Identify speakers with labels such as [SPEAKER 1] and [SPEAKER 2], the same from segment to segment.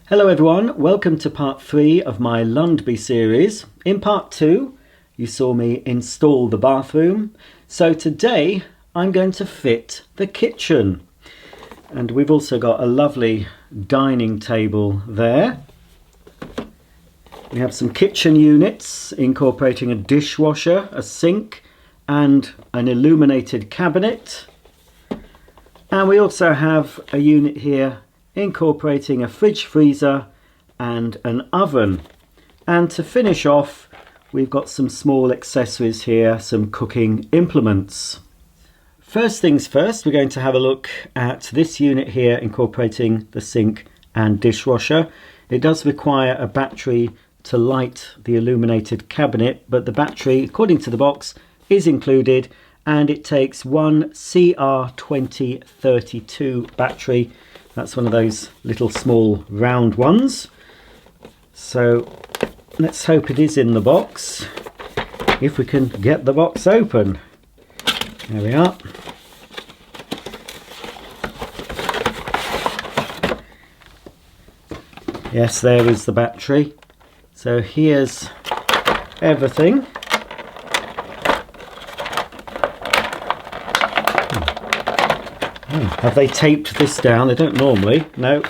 [SPEAKER 1] Hello everyone, welcome to part 3 of my Lundby series. In part 2 you saw me install the bathroom, so today I'm going to fit the kitchen. And we've also got a lovely dining table there. We have some kitchen units incorporating a dishwasher, a sink and an illuminated cabinet. And we also have a unit here incorporating a fridge freezer and an oven. And to finish off, we've got some small accessories here, some cooking implements. First things first, we're going to have a look at this unit here incorporating the sink and dishwasher. It does require a battery to light the illuminated cabinet, but the battery, according to the box, is included, and it takes one CR2032 battery. That's one of those little small round ones. So let's hope it is in the box, if we can get the box open. There we are. Yes, there is the battery. So here's everything. Have they taped this down? They don't normally. No.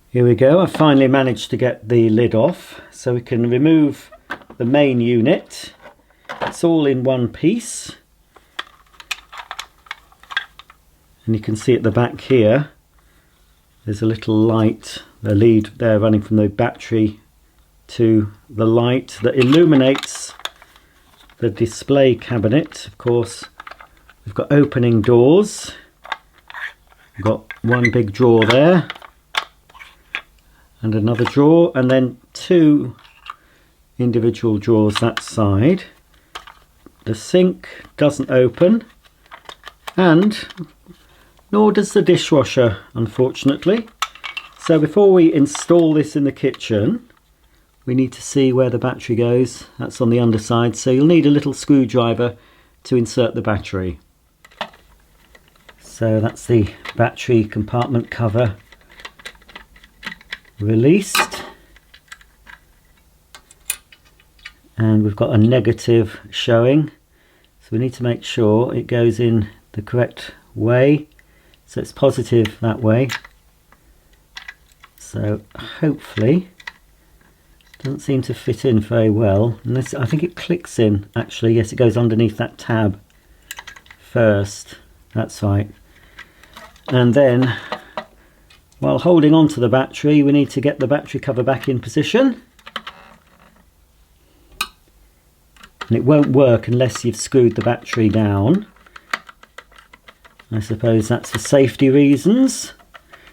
[SPEAKER 1] Here we go. I finally managed to get the lid off, so we can remove the main unit. It's all in one piece. And you can see at the back here, there's a little light, the lead there running from the battery to the light that illuminates the display cabinet. Of course, we've got opening doors. We've got one big drawer there and another drawer, and then two individual drawers that side. The sink doesn't open, and nor does the dishwasher, unfortunately. So before we install this in the kitchen, we need to see where the battery goes. That's on the underside, so you'll need a little screwdriver to insert the battery. So that's the battery compartment cover released. And we've got a negative showing. So we need to make sure it goes in the correct way. So it's positive that way. So hopefully, it doesn't seem to fit in very well. Unless, I think it clicks in actually. Yes, it goes underneath that tab first. That's right. And then, while holding on to the battery, we need to get the battery cover back in position. And it won't work unless you've screwed the battery down. I suppose that's for safety reasons,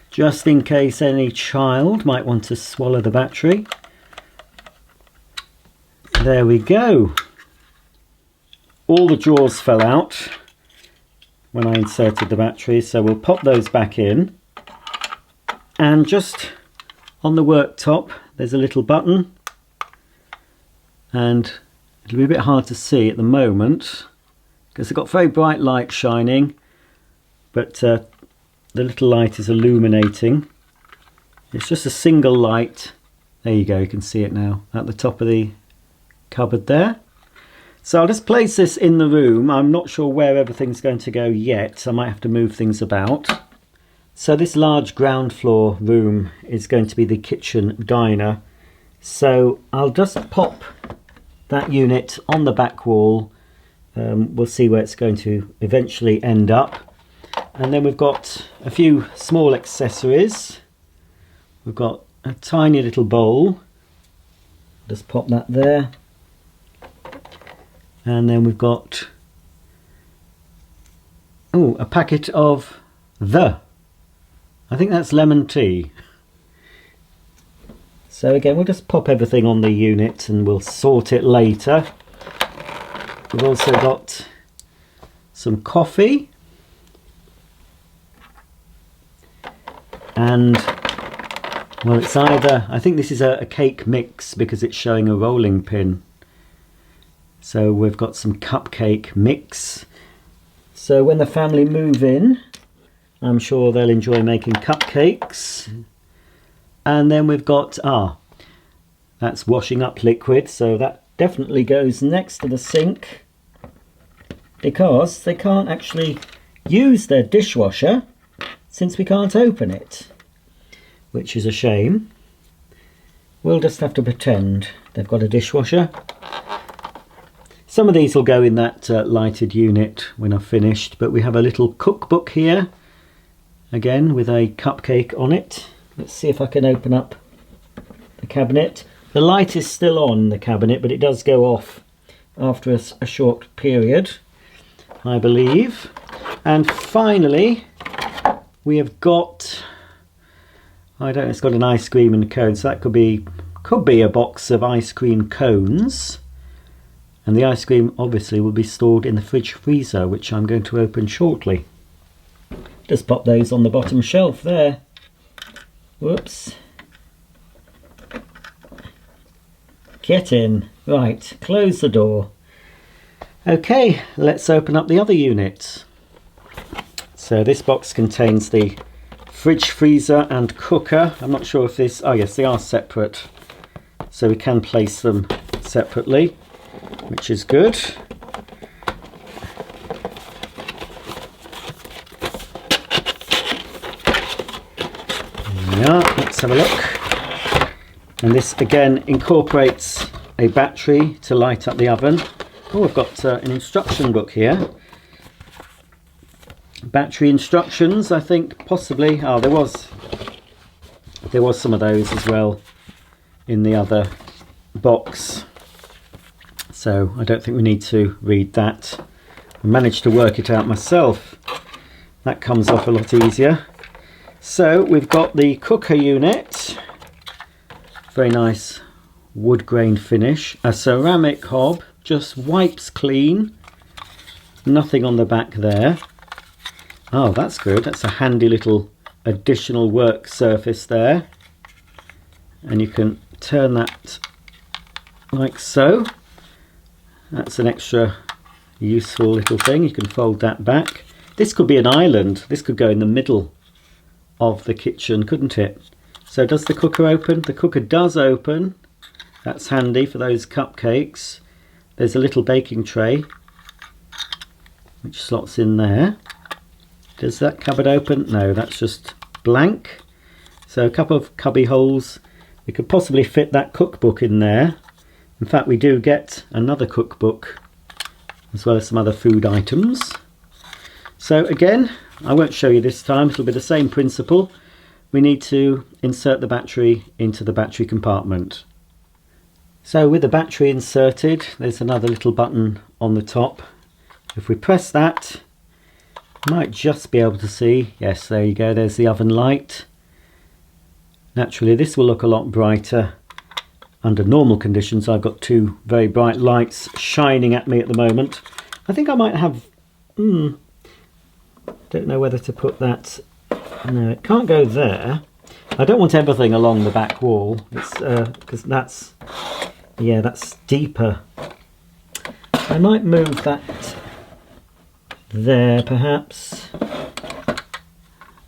[SPEAKER 1] just in case any child might want to swallow the battery. There we go. All the drawers fell out when I inserted the battery, so we'll pop those back in. And just on the worktop there's a little button, and it'll be a bit hard to see at the moment because it's got very bright light shining, but the little light is illuminating. It's just a single light. There you go, you can see it now at the top of the cupboard there. So I'll just place this in the room. I'm not sure where everything's going to go yet, so I might have to move things about. So this large ground floor room is going to be the kitchen diner. So I'll just pop that unit on the back wall. We'll see where it's going to eventually end up. And then we've got a few small accessories. We've got a tiny little bowl. Just pop that there. And then we've got a packet of I think that's lemon tea. So again, we'll just pop everything on the unit and we'll sort it later. We've also got some coffee and, well, it's either, I think this is a cake mix because it's showing a rolling pin. So we've got some cupcake mix. So when the family move in, I'm sure they'll enjoy making cupcakes. And then we've got, that's washing up liquid, so that definitely goes next to the sink because they can't actually use their dishwasher since we can't open it, which is a shame. We'll just have to pretend they've got a dishwasher. Some of these will go in that lighted unit when I've finished, but we have a little cookbook here, again with a cupcake on it. Let's see if I can open up the cabinet. The light is still on the cabinet, but it does go off after a short period, I believe. And finally, we have got, I don't know, it's got an ice cream and cone, so that could be a box of ice cream cones. And the ice cream obviously will be stored in the fridge freezer, which I'm going to open shortly. Just pop those on the bottom shelf there. Whoops. Get in. Right, close the door. Okay, let's open up the other unit. So this box contains the fridge, freezer and cooker. I'm not sure if this, oh yes, they are separate. So we can place them separately, which is good. Yeah, let's have a look. And this again incorporates a battery to light up the oven. Oh, we've got an instruction book here. Battery instructions, I think possibly. Oh, there was some of those as well in the other box. So I don't think we need to read that. I managed to work it out myself. That comes off a lot easier. So we've got the cooker unit, very nice wood grain finish, a ceramic hob, just wipes clean, nothing on the back there. Oh, that's good, that's a handy little additional work surface there, and you can turn that like so. That's an extra useful little thing, you can fold that back. This could be an island, this could go in the middle of the kitchen, couldn't it? So does the cooker open? The cooker does open. That's handy for those cupcakes. There's a little baking tray which slots in there. Does that cupboard open? No, that's just blank. So a couple of cubby holes. We could possibly fit that cookbook in there. In fact, we do get another cookbook as well as some other food items. So again, I won't show you this time, it'll be the same principle. We need to insert the battery into the battery compartment. So with the battery inserted, there's another little button on the top. If we press that, you might just be able to see, yes, there you go, there's the oven light. Naturally this will look a lot brighter under normal conditions. I've got two very bright lights shining at me at the moment. I think I might have, don't know whether to put that, no, it can't go there. I don't want everything along the back wall, it's because that's, yeah, that's deeper. I might move that there perhaps.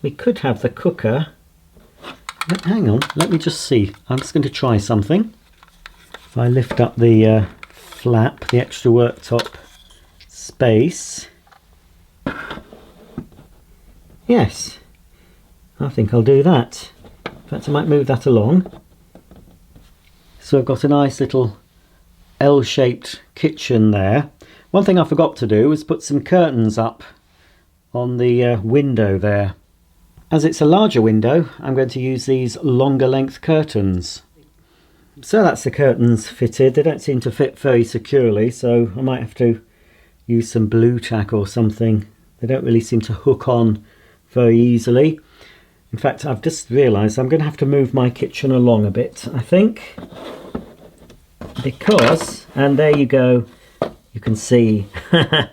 [SPEAKER 1] We could have the cooker. Hang on, let me just see. I'm just going to try something. If I lift up the flap, the extra worktop space. Yes, I think I'll do that. In fact, I might move that along. So I've got a nice little L-shaped kitchen there. One thing I forgot to do was put some curtains up on the window there. As it's a larger window, I'm going to use these longer length curtains. So that's the curtains fitted. They don't seem to fit very securely, so I might have to use some blue tack or something. They don't really seem to hook on very easily. In fact, I've just realised I'm going to have to move my kitchen along a bit, I think, because, and there you go, you can see that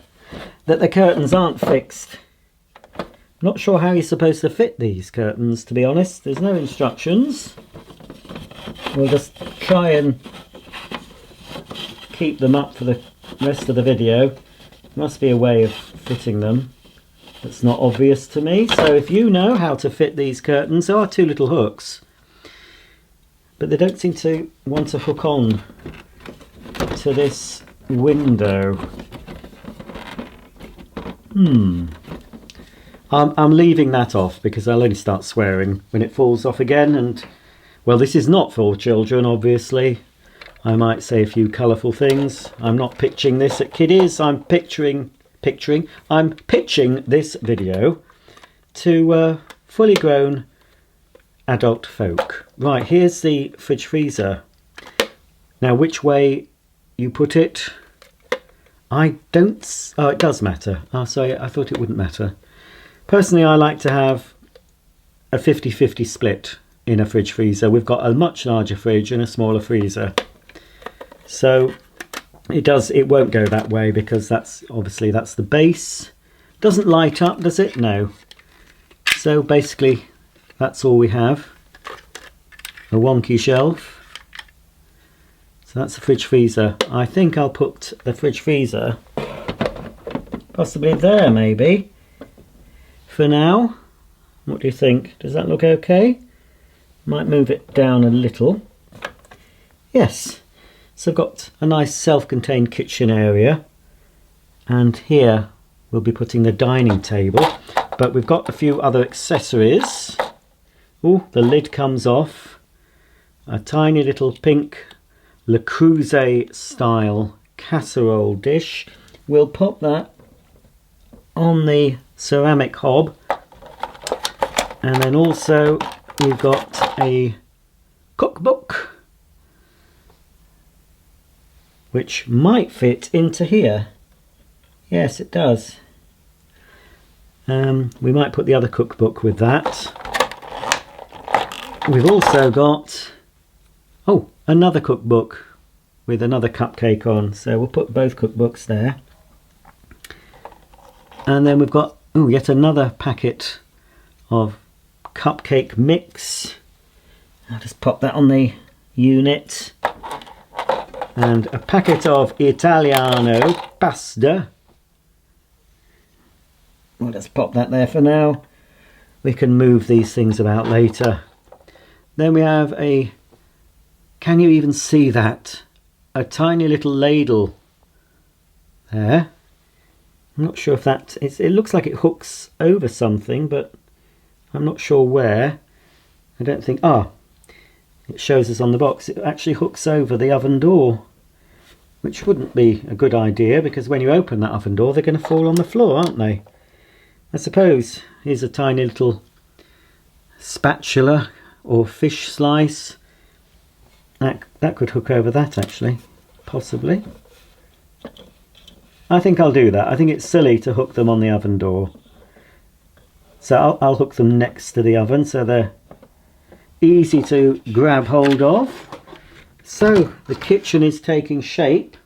[SPEAKER 1] the curtains aren't fixed. Not sure how you're supposed to fit these curtains, to be honest. There's no instructions. We'll just try and keep them up for the rest of the video. There must be a way of fitting them that's not obvious to me. So if you know how to fit these curtains, there are two little hooks. but they don't seem to want to hook on to this window. I'm leaving that off because I'll only start swearing when it falls off again, and well, this is not for children, obviously. I might say a few colourful things. I'm not pitching this at kiddies. I'm pitching this video to fully grown adult folk. Right, here's the fridge freezer. Now, which way you put it, I don't... Oh, it does matter. Oh, sorry, I thought it wouldn't matter. Personally, I like to have a 50-50 split in a fridge freezer. We've got a much larger fridge and a smaller freezer. So it won't go that way because that's the base. Doesn't light up, does it? No. So basically that's all we have. A wonky shelf. So that's the fridge freezer. I think I'll put the fridge freezer possibly there, maybe, for now. What do you think? Does that look okay? Might move it down a little. Yes. So I've got a nice self-contained kitchen area, and here we'll be putting the dining table, but we've got a few other accessories. Oh, the lid comes off. A tiny little pink Le Creuset style casserole dish. We'll pop that on the ceramic hob, and then also we've got a cookbook which might fit into here. Yes, it does. We might put the other cookbook with that. We've also got, oh, another cookbook with another cupcake on, so we'll put both cookbooks there. And then we've got, oh, yet another packet of cupcake mix. I'll just pop that on the unit. And a packet of Italiano pasta. We'll just pop that there for now. We can move these things about later. Then we have a, can you even see that? A tiny little ladle there. I'm not sure if that, it looks like it hooks over something, but I'm not sure where. I don't think, it shows us on the box, it actually hooks over the oven door, which wouldn't be a good idea because when you open that oven door they're going to fall on the floor, aren't they? I suppose. Here's a tiny little spatula or fish slice. That could hook over that actually, possibly. I think I'll do that. I think it's silly to hook them on the oven door. So I'll hook them next to the oven so they're easy to grab hold of. So the kitchen is taking shape.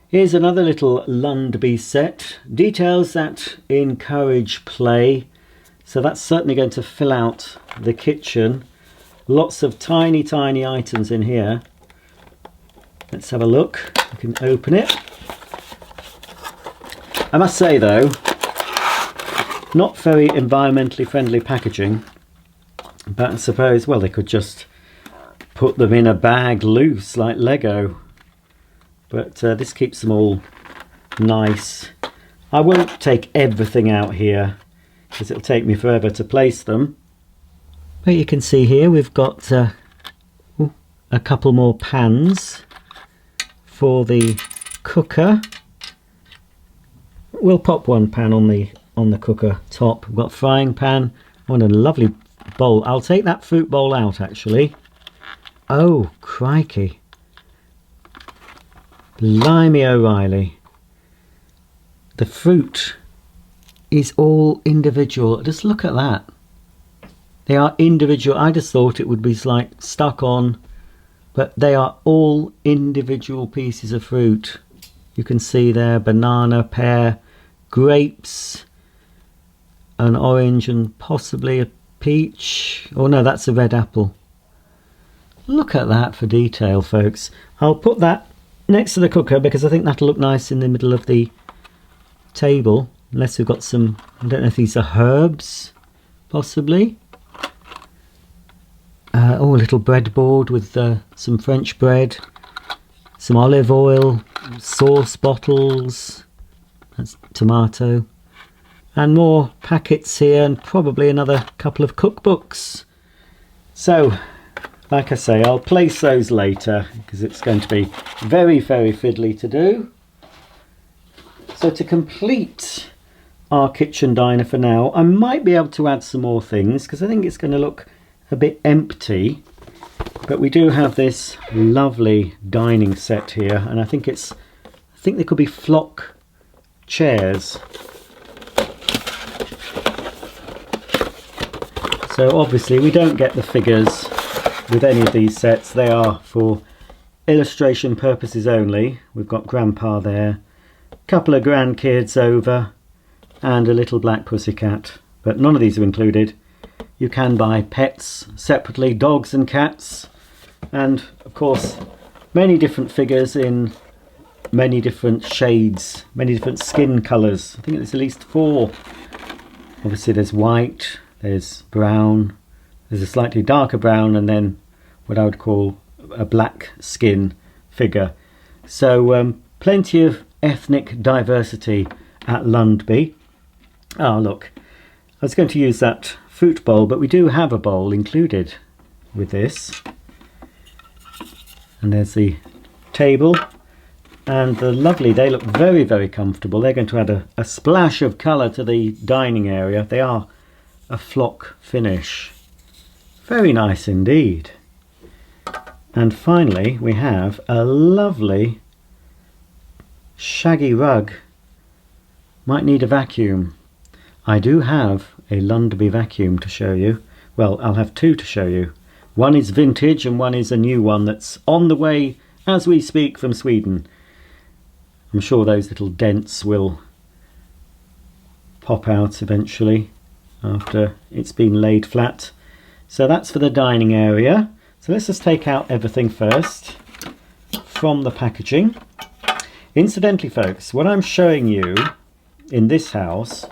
[SPEAKER 1] Here's another little Lundby set. Details that encourage play. So that's certainly going to fill out the kitchen. Lots of tiny, tiny items in here. Let's have a look. I can open it. I must say though, not very environmentally friendly packaging. But I suppose, well, they could just put them in a bag loose like Lego. But this keeps them all nice. I won't take everything out here because it'll take me forever to place them. But you can see here we've got a couple more pans for the cooker. We'll pop one pan on the cooker top. We've got a frying pan. What a lovely bowl. I'll take that fruit bowl out actually. Oh, crikey. Blimey O'Reilly. The fruit is all individual. Just look at that. They are individual. I just thought it would be like stuck on, but they are all individual pieces of fruit. You can see there banana, pear, grapes, an orange and possibly a peach. Oh no, that's a red apple. Look at that for detail, folks. I'll put that next to the cooker because I think that'll look nice in the middle of the table. Unless we've got some, I don't know if these are herbs, possibly. Oh, a little breadboard with some French bread, some olive oil, sauce bottles, that's tomato, and more packets here, and probably another couple of cookbooks. So, like I say, I'll place those later because it's going to be very, very fiddly to do. So to complete our kitchen diner for now, I might be able to add some more things because I think it's going to look a bit empty, but we do have this lovely dining set here, and I think there could be flock chairs. So obviously we don't get the figures with any of these sets. They are for illustration purposes only. We've got Grandpa there, a couple of grandkids over, and a little black pussycat, but none of these are included. You can buy pets separately, dogs and cats, and of course many different figures in many different shades, many different skin colours. I think there's at least 4. Obviously there's white, there's brown, there's a slightly darker brown, and then what I would call a black skin figure. So plenty of ethnic diversity at Lundby. Oh look, I was going to use that fruit bowl, but we do have a bowl included with this. And there's the table, and the lovely, they look very, very comfortable. They're going to add a splash of colour to the dining area. They are a flock finish. Very nice indeed. And finally we have a lovely shaggy rug. Might need a vacuum. I do have a Lundby vacuum to show you. Well, I'll have 2 to show you. One is vintage and one is a new one that's on the way as we speak from Sweden. I'm sure those little dents will pop out eventually after it's been laid flat. So that's for the dining area. So let's just take out everything first from the packaging. Incidentally folks, what I'm showing you in this house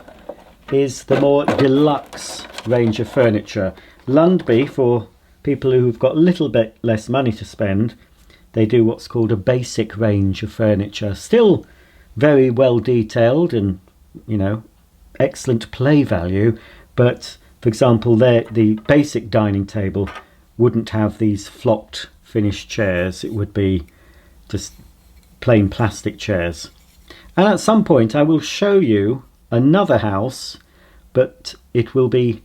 [SPEAKER 1] is the more deluxe range of furniture. Lundby, for people who've got a little bit less money to spend, they do what's called a basic range of furniture. Still very well detailed and, you know, excellent play value, but for example the basic dining table wouldn't have these flocked finished chairs. It would be just plain plastic chairs. And at some point I will show you another house, but it will be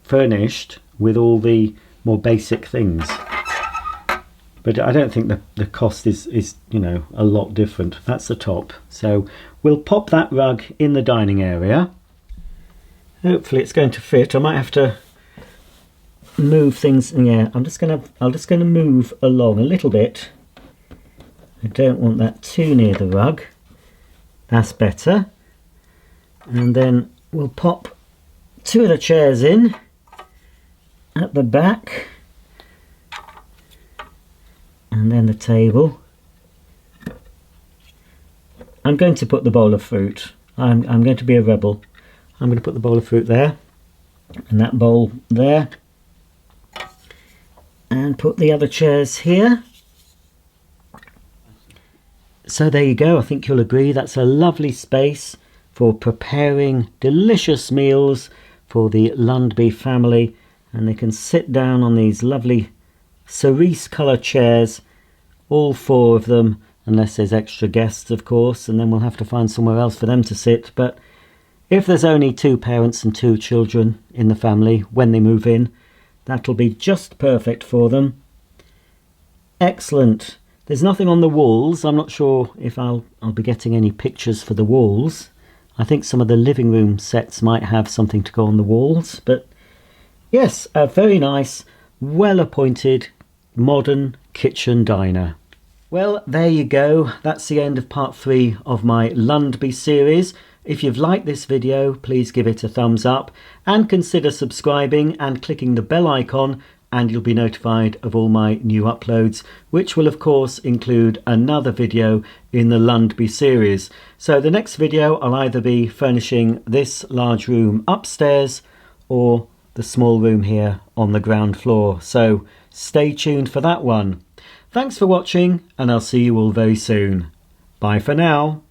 [SPEAKER 1] furnished with all the more basic things. But I don't think the cost is you know, a lot different. That's the top. So we'll pop that rug in the dining area. Hopefully it's going to fit. I might have to move things. Yeah, I'm just gonna move along a little bit. I don't want that too near the rug. That's better. And then we'll pop 2 of the chairs in at the back, and then the table. I'm going to put the bowl of fruit. I'm going to be a rebel. I'm going to put the bowl of fruit there, and that bowl there, and put the other chairs here. So there you go. I think you'll agree that's a lovely space for preparing delicious meals for the Lundby family, and they can sit down on these lovely cerise colour chairs, all 4 of them, unless there's extra guests of course, and then we'll have to find somewhere else for them to sit. But if there's only 2 parents and 2 children in the family when they move in, that'll be just perfect for them. Excellent. There's nothing on the walls. I'm not sure if I'll be getting any pictures for the walls. I think some of the living room sets might have something to go on the walls, but yes, a very nice, well appointed, modern kitchen diner. Well, there you go. That's the end of part 3 of my Lundby series. If you've liked this video, please give it a thumbs up and consider subscribing and clicking the bell icon, and you'll be notified of all my new uploads, which will of course include another video in the Lundby series. So the next video I'll either be furnishing this large room upstairs or the small room here on the ground floor. So stay tuned for that one. Thanks for watching, and I'll see you all very soon. Bye for now.